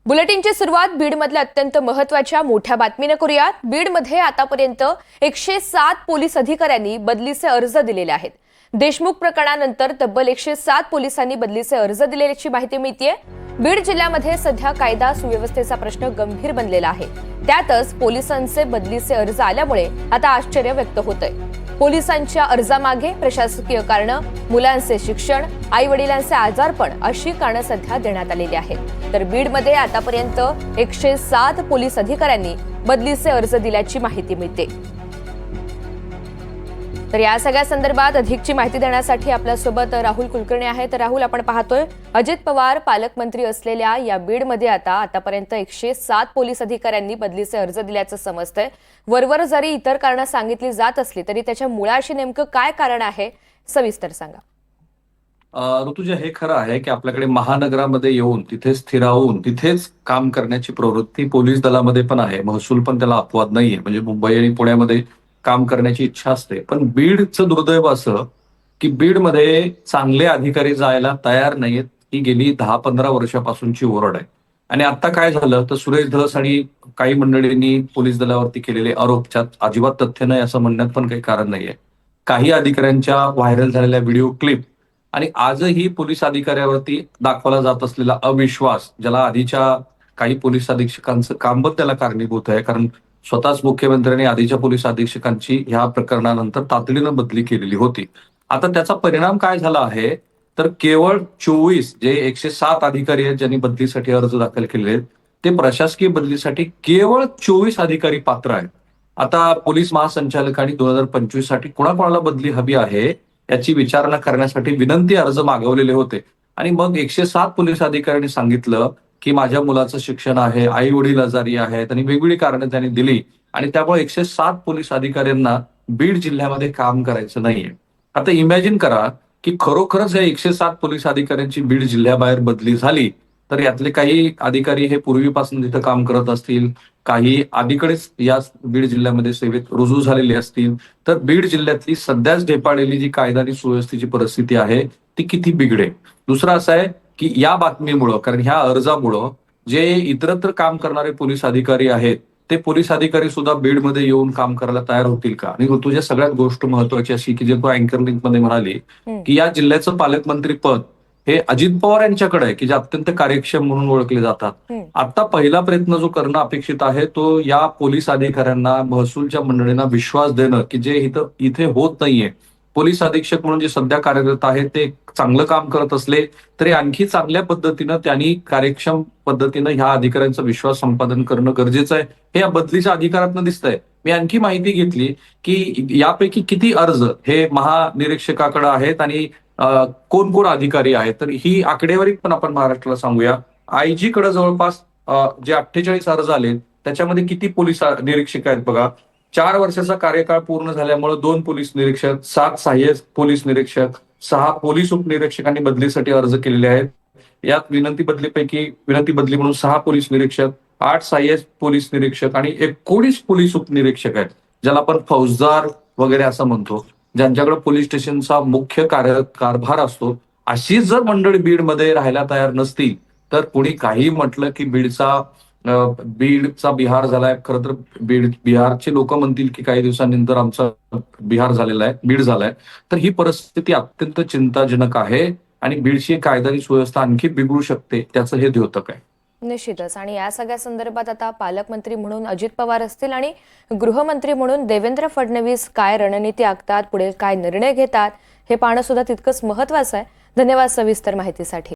बुलेटिनची सुरुवात बीडमधल्या अत्यंत महत्त्वाच्या मोठ्या बातमीने करूयात। बीडमध्ये आतापर्यंत 107 पोलीस अधिकाऱ्यांनी बदलीचे अर्ज दिलेले आहेत। देशमुख प्रकरणानंतर तब्बल 107 पोलिसांनी बदलीचे अर्ज दिल्याची माहिती मिळतेय। बीड जिल्ह्यामध्ये सध्या कायदा सुव्यवस्थेचा प्रश्न गंभीर बनलेला आहे। त्यातच पोलिसांचे बदलीचे अर्ज आल्यामुळे आता आश्चर्य व्यक्त होतंय। पोलिसांच्या अर्जामागे प्रशासकीय कारणं, मुलांचे शिक्षण, आई वडिलांचे आजारपण अशी कारणं सध्या देण्यात आलेली आहेत। तर बीडमध्ये आतापर्यंत 107 पोलीस अधिकाऱ्यांनी बदलीचे अर्ज दिल्याची माहिती मिळते। तर या सगळ्या संदर्भात अधिकची माहिती देण्यासाठी आपल्यासोबत राहुल कुलकर्णी आहेत। तर राहुल, आपण पाहतोय अजित पवार पालकमंत्री असलेल्या या बीडमध्ये आतापर्यंत 107 पोलीस अधिकाऱ्यांनी बदलीचे अर्ज दिल्याचं समजतंय। वरवर जरी इतर कारणं सांगितली जात असली तरी त्याच्या मुळाशी नेमकं काय कारण आहे, सविस्तर सांगा। ऋतुजा, हे खरं आहे की आपल्याकडे महानगरामध्ये येऊन तिथे स्थिरावून तिथेच काम करण्याची प्रवृत्ती पोलीस दलामध्ये पण आहे। महसूल पण त्याला अपवाद नाहीये। म्हणजे मुंबई आणि पुण्यामध्ये काम करण्याची इच्छा असते, पण बीडचं दुर्दैव असं की बीडमध्ये चांगले अधिकारी जायला तयार नाहीत। ही गेली 10-15 वर्षापासूनची ओरड आहे। आणि आता काय झालं तर सुरेश धस आणि काही मंडळींनी पोलीस दलावरती केलेले आरोप त्यात अजिबात तथ्य नाही असं म्हणण्यात पण काही कारण नाहीये। काही अधिकाऱ्यांच्या व्हायरल झालेल्या व्हिडिओ क्लिप आणि आजही पोलीस अधिकाऱ्यावरती दाखवला जात असलेला अविश्वास, ज्याला आधीच्या काही पोलीस अधीक्षकांचं काम पण त्याला कारणीभूत आहे। कारण स्वतःच मुख्यमंत्र्यांनी आधीच्या पोलीस अधीक्षकांची ह्या प्रकरणानंतर तातडीनं बदली केलेली होती। आता त्याचा परिणाम काय झाला आहे तर केवळ 24 जे 107 अधिकारी आहेत ज्यांनी बदलीसाठी अर्ज दाखल केले आहेत, ते प्रशासकीय बदलीसाठी केवळ 24 अधिकारी पात्र आहेत। आता पोलीस महासंचालकांनी 2025 साठी कोणाकोणाला बदली हवी आहे याची विचारणा करण्यासाठी विनंती अर्ज मागवलेले होते। आणि मग 107 पोलीस अधिकाऱ्यांनी सांगितलं की माझ्या मुलाचं शिक्षण आहे, आई वडील आजारी आहेत आणि वेगवेगळी कारणं त्यांनी दिली। आणि त्यामुळे 107 पोलीस अधिकाऱ्यांना बीड जिल्ह्यामध्ये काम करायचं नाहीये। आता इमॅजिन करा की खरोखरच या 107 पोलीस अधिकाऱ्यांची बीड जिल्ह्याबाहेर बदली झाली तर यातले काही अधिकारी हे पूर्वीपासून तिथं काम करत असतील, काही अलीकडेच या बीड जिल्ह्यामध्ये सेवेत रुजू झालेले असतील, तर बीड जिल्ह्यातली सध्याच ढेपाळलेली जी कायदा आणि सुव्यवस्थेची परिस्थिती आहे ती किती बिघडेल। दुसरं असं आहे की या बातमीमुळं, कारण ह्या अर्जामुळं जे इतरत्र काम करणारे पोलीस अधिकारी आहेत ते पोलीस अधिकारी सुद्धा बीडमध्ये येऊन काम करायला तयार होतील का। आणि तुझ्या सगळ्यात गोष्ट महत्वाची अशी की जे तू अँकर लिंक मध्ये म्हणाली की या जिल्ह्याचं पालकमंत्री पद हे अजित पवार यांच्याकडे आहे की जे अत्यंत कार्यक्षम म्हणून ओळखले जातात। आता पहिला प्रयत्न जो करणं अपेक्षित आहे तो या पोलीस अधिकाऱ्यांना, महसूलच्या मंडळींना विश्वास देणं की जे इथे होत नाहीये। पोलीस अधीक्षक म्हणून जे सध्या कार्यरत आहेत ते चांगलं काम करत असले तरी आणखी चांगल्या पद्धतीनं त्यांनी कार्यक्षम पद्धतीनं ह्या अधिकाऱ्यांचा विश्वास संपादन करणं गरजेचं आहे। हे या बदलीच्या अधिकारातनं दिसतंय। मी आणखी माहिती घेतली की यापैकी किती अर्ज हे महानिरीक्षकाकडे आहेत आणि कोण कोण अधिकारी आहेत। तर ही आकडेवारी पण आपण महाराष्ट्राला सांगूया। आयजी कडे जवळपास जे 48 अर्ज आले त्याच्यामध्ये किती पोलीस निरीक्षक आहेत बघा। 4 वर्षाचा कार्यकाळ पूर्ण झाल्यामुळे 2 पोलीस निरीक्षक, 7 सहाय्यक पोलीस निरीक्षक, 6 पोलीस उपनिरीक्षकांनी बदलीसाठी अर्ज केलेले आहेत। यात विनंती बदली म्हणून 6 पोलीस निरीक्षक, 8 सहाय्यक पोलीस निरीक्षक आणि 19 पोलीस उपनिरीक्षक आहेत, ज्याला आपण फौजदार वगैरे असं म्हणतो, ज्यांच्याकडे पोलीस स्टेशनचा मुख्य कारभार असतो। अशी जर मंडळी बीडमध्ये राहायला तयार नसतील तर कुणी काही म्हटलं की बीडचा बिहार झालाय। खरं तर बिहारचे लोक म्हणतील की काही दिवसांनंतर आमचा बिहार झालेला आहे, बीड झालाय। तर ही परिस्थिती अत्यंत चिंताजनक आहे आणि बीडची कायदा आणि सुव्यवस्था आणखी बिघडू शकते, त्याचं हे द्योतक आहे। निश्चितच। आणि या सगळ्या संदर्भात आता पालकमंत्री म्हणून अजित पवार असतील आणि गृहमंत्री म्हणून देवेंद्र फडणवीस काय रणनीती आखतात, पुढे काय निर्णय घेतात हे पाहणं सुद्धा तितकंच महत्त्वाचं आहे। धन्यवाद सविस्तर माहितीसाठी।